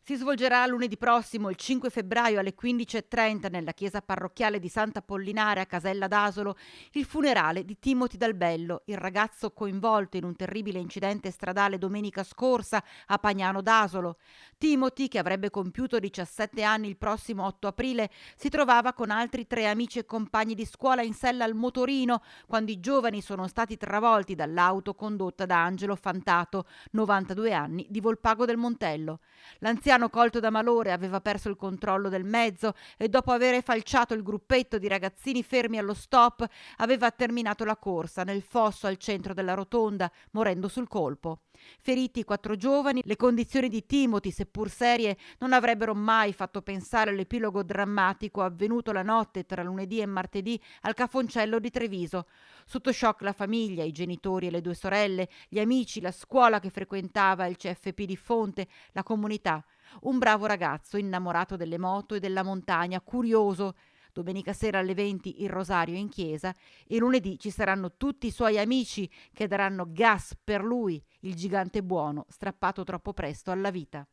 Si svolgerà lunedì prossimo, il 5 febbraio alle 15:30 nella chiesa parrocchiale di Sant'Apollinare a Casella d'Asolo, il funerale di Timothy Dal Bello, il ragazzo coinvolto in un terribile incidente stradale domenica scorsa a Pagnano d'Asolo. Timothy, che avrebbe compiuto 17 anni il prossimo 8 aprile, si trovava con altri 3 amici e compagni di scuola in sella al motorino quando i giovani sono stati travolti dall'auto condotta da Angelo Fantato, 92 anni, di Volpago del Montello. L'anziano, colto da malore, aveva perso il controllo del mezzo e dopo aver falciato il gruppetto di ragazzini fermi allo stop, aveva terminato la corsa nel fosso al centro della rotonda, morendo sul colpo. Feriti 4 giovani, le condizioni di Timothy, seppur serie, non avrebbero mai fatto pensare all'epilogo drammatico avvenuto la notte tra lunedì e martedì al Cafoncello di Treviso. Sotto shock la famiglia, i genitori e le 2 sorelle, gli amici, la scuola che frequentava, il CFP di Fonte, la comunità. Un bravo ragazzo innamorato delle moto e della montagna, curioso. Domenica sera alle 20 il rosario in chiesa e lunedì ci saranno tutti i suoi amici che daranno gas per lui, il gigante buono, strappato troppo presto alla vita.